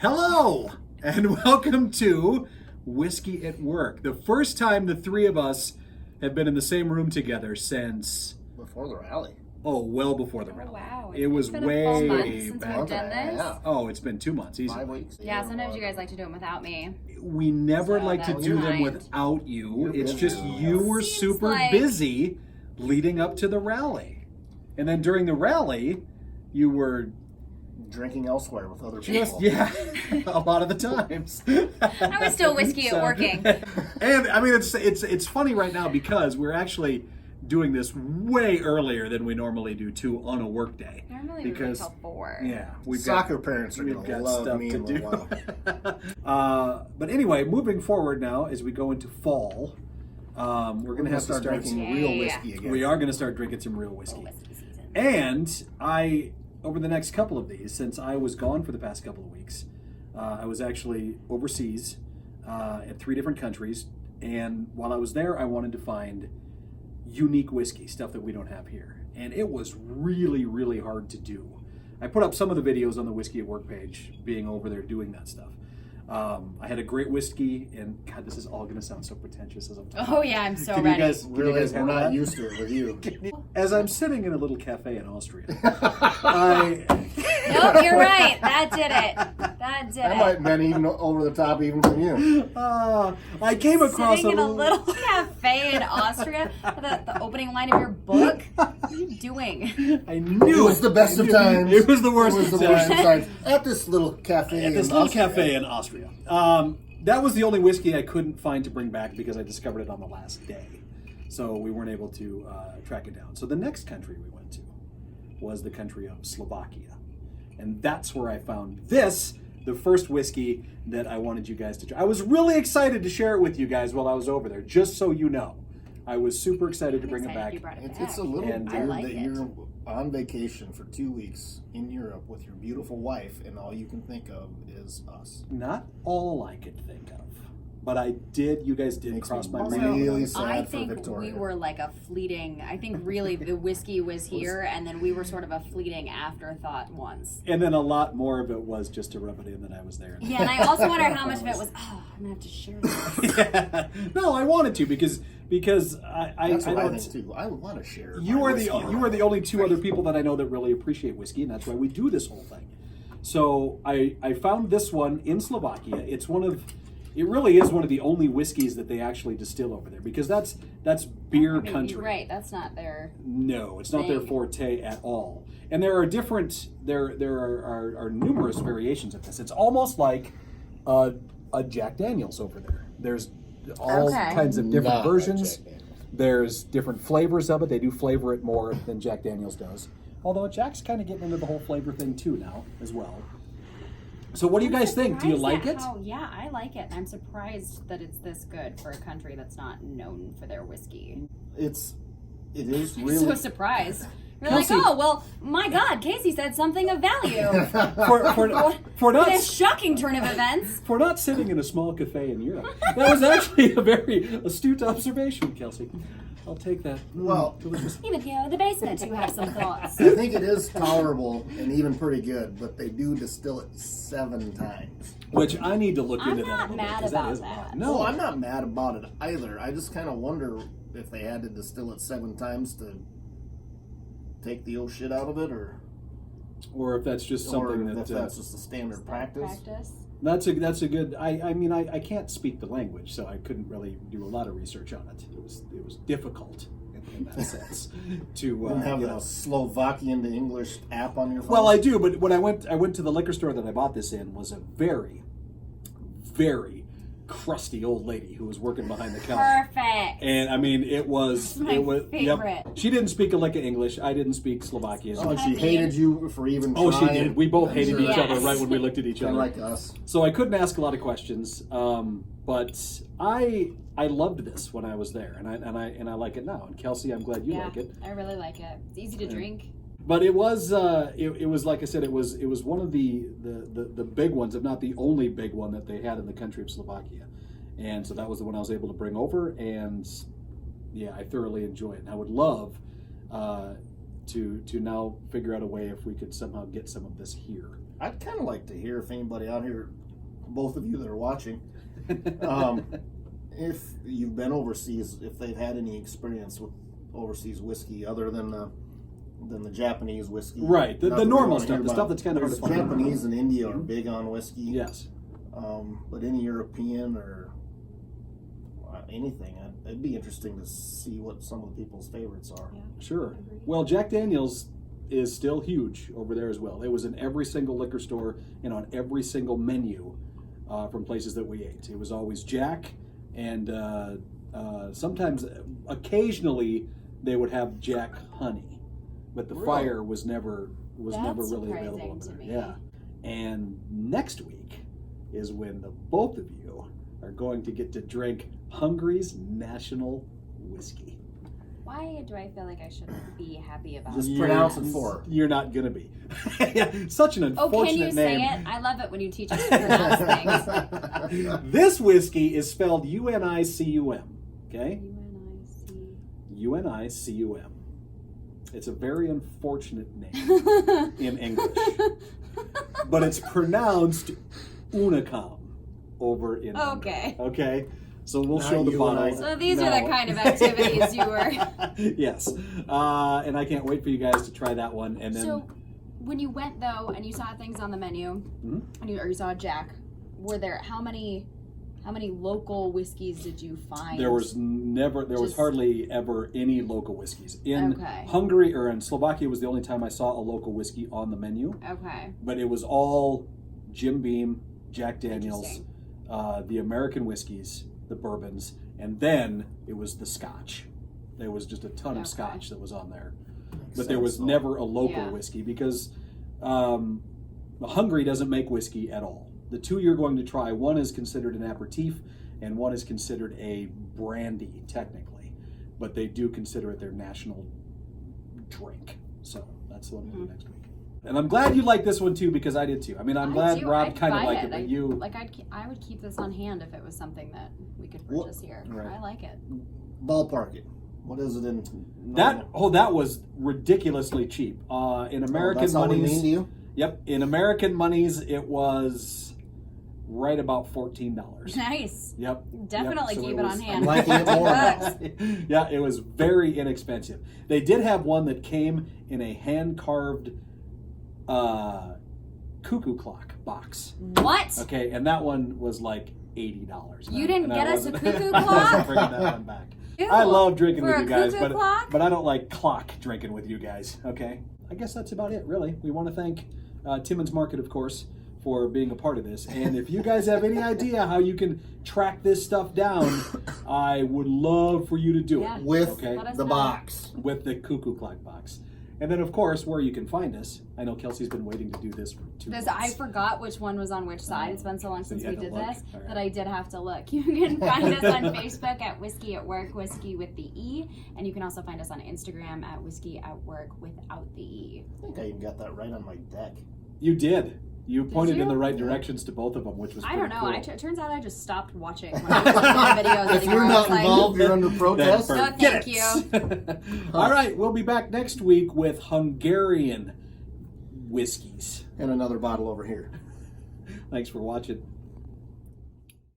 Hello, and welcome to Whiskey at Work. The first time the three of us have been in the same room together since... Before the rally. Oh, well before the rally. Wow. It was been a full month way since back. we've done this. Yeah. Oh, it's been 2 months. Easy. 5 weeks. Yeah, sometimes you guys like to do them without me. We never So like to that's do them fine. without you. You're It's busy. just you were Seems super like- busy leading up to the rally. And then during the rally, you were Drinking elsewhere with other people. just, yeah, a lot of the times. I was still whiskey at working. And I mean, it's funny right now because we're actually doing this way earlier than we normally do too on a work day. Normally we wait Because till 4. yeah, Soccer parents are we've going got to love stuff me to in a do. little while. But anyway, moving forward now as we go into fall, we're going to have to start drinking real whiskey again. We are going to start drinking some real whiskey. Whiskey season. And over the next couple of these, since I was gone for the past couple of weeks, I was actually overseas at 3 different countries. And while I was there, I wanted to find unique whiskey, stuff that we don't have here. And it was really, really hard to do. I put up some of the videos on the Whiskey at Work page, being over there doing that stuff. I had a great whiskey, and God, this is all going to sound so pretentious as I'm talking. Oh yeah, I'm so Can ready. you guys, can you Really, guys we're handle not that? used to it with you. As I'm sitting in a little cafe in Austria, I Nope, you're right. That did it. That did That it. might have been even over the top even from you. I came across Sitting in a little cafe in Austria for the opening line of your book. What are you doing? I knew It was the best of times. It was the worst It was of the worst of times. times. At this little cafe. At this in little Austria. cafe in Austria. That was the only whiskey I couldn't find to bring back because I discovered it on the last day. So we weren't able to track it down. So the next country we went to was the country of Slovakia. And that's where I found this, the first whiskey that I wanted you guys to try. I was really excited to share it with you guys while I was over there, just so you know. I was super excited to bring it back. You brought it It's, back. it's a little And weird like that it. you're on vacation for 2 weeks in Europe with your beautiful wife, and all you can think of is us. Not all I could think of. But you guys did Makes cross me my Also, mind. really sad I for think Victoria. we were like a fleeting. I think really the whiskey was here, and then we were sort of a fleeting afterthought once. And then a lot more of it was just to rub it in that I was there. Yeah, and I also wonder how much of it was. Oh, I'm gonna have to share this. Yeah. No, I wanted to because I That's what I don't. think too. I want to share. You my are whiskey you are the only 2 other people that I know that really appreciate whiskey, and that's why we do this whole thing. So I found this one in Slovakia. It really is one of the only whiskeys that they actually distill over there because that's beer I mean, country. you're right. That's not their. No, it's not their Thing. forte at all. And there are numerous variations of this. It's almost like a Jack Daniel's over there. There's all Okay. kinds of different Not like versions. Jack Daniels. There's different flavors of it. They do flavor it more than Jack Daniel's does. Although Jack's kind of getting into the whole flavor thing too now as well. So what do you guys think? Do you like it? Yeah, I like it. I'm surprised that it's this good for a country that's not known for their whiskey. It is I'm really. so surprised. We're Kelsey- like, oh well, my God, Casey said something of value. For not This shocking turn of events. for not sitting in a small cafe in Europe. That was actually a very astute observation, Kelsey. I'll take that. Well, Delicious. Even here in the basement, you have some thoughts. I think it is tolerable and even pretty good, but they do distill it 7 times. Which I need to look I'm into that a not little bit, mad 'cause about is a lot. that. No, Well, I'm not mad about it either. I just kind of wonder if they had to distill it 7 times to take the old shit out of it, or or if that's just something if that that's just a standard practice. that's a good. I mean I can't speak the language, so I couldn't really do a lot of research on it. It was difficult in that sense to You don't have you a know. Slovakian to English app on your phone. Well, I do, but when I went to the liquor store that I bought this in was a very, very crusty old lady who was working behind the counter. Perfect. And I mean, it was my favorite. Yep. She didn't speak a lick of English. I didn't speak Slovakian. Oh, and she hated you for even Oh, she trying. did. We both hated each Yes. other right when we looked at each Kind other. of like us. So I couldn't ask a lot of questions. But I loved this when I was there, and I like it now. And Kelsey, I'm glad you Yeah, like it. I really like it. It's easy to drink. But it was it was like I said, it was one of the big ones, if not the only big one that they had in the country of Slovakia. And so that was the one I was able to bring over, and yeah, I thoroughly enjoy it. And I would love to now figure out a way if we could somehow get some of this here I'd kind of like to hear if anybody out here, both of you that are watching, if you've been overseas, if they've had any experience with overseas whiskey other than the Japanese whiskey. Right, the Not that we normal wanna stuff, hear the about. stuff that's kind of hard to There's find. Japanese and India are big on whiskey. Yes. But any European or anything, it'd be interesting to see what some of the people's favorites are. Yeah. Sure. Agreed. Well, Jack Daniels is still huge over there as well. It was in every single liquor store and on every single menu from places that we ate. It was always Jack, and sometimes, occasionally, they would have Jack Honey, but the Really? fire was never That's really available surprising over to there. me. Yeah. And next week is when the both of you are going to get to drink Hungary's national whiskey. Why do I feel like I shouldn't be happy about Just this? pronounce it for her. You're not gonna be. Such an Oh, unfortunate can you say name. it? I love it when you teach us to pronounce things. This whiskey is spelled U-N-I-C-U-M. Okay? UNIC. U-N-I-C-U-M. It's a very unfortunate name in English, but it's pronounced Unicum over in Hungary. Okay. Okay. So we'll Not show the you and I. bottle. So these are the kind of activities you were. Yes. And I can't wait for you guys to try that one. And then So, when you went though, and you saw things on the menu, Mhm. and you saw Jack, were there how many local whiskeys did you find? there was Just- hardly ever any local whiskeys in Okay. Hungary, or in Slovakia was the only time I saw a local whiskey on the menu. Okay. But it was all Jim Beam, Jack Daniels, Interesting. the American whiskeys, the bourbons, and then it was the Scotch. There was just a ton of Okay. Scotch that was on there, Makes but there sense, was though. never a local Yeah. whiskey because Hungary doesn't make whiskey at all. The two you're going to try, one is considered an aperitif, and one is considered a brandy, technically, but they do consider it their national drink. So that's the one we'll do next week. And I'm glad you like this one too, because I did too. I mean, I'm glad Rob I'd kind of buy liked it, but you. I would keep this on hand if it was something that we could What- purchase here. Right. I like it. Ballpark it. What is it in? That was ridiculously cheap. In American that's how we monies, mean to you? yep. In American monies, it was right about $14. Nice. Yep. Definitely so keep it it was- on hand. I'm liking it more now. Yeah, it was very inexpensive. They did have one that came in a hand-carved cuckoo clock box. What? Okay, and that one was like $80. You didn't And I get us a wasn't- cuckoo I wasn't clock? bringing that one back. Ew. I love drinking For with a you guys, cuckoo clock? but I don't like clock drinking with you guys. Okay, I guess that's about it. Really, we want to thank Timmons Market, of course, for being a part of this. And if you guys have any idea how you can track this stuff down, I would love for you to do Yeah. it. With Okay. Let us the know. box. With the cuckoo clock box. And then, of course, where you can find us. I know Kelsey's been waiting to do this for 2 This, months. I forgot which one was on which side. It's been so long So since you we had to did look? this All right. that I did have to look. You can find us on Facebook at Whiskey at Work, Whiskey with the E, and you can also find us on Instagram at Whiskey at Work without the E. I think I even got that right on my deck. You did. You pointed in you? the right directions to both of them, which was I don't pretty know. cool. It turns out I just stopped watching when I was looking at videos If anymore. you're I not was like, involved, you're under protest. Then No, forget thank it. All right, we'll be back next week with Hungarian whiskeys. And another bottle over here. Thanks for watching.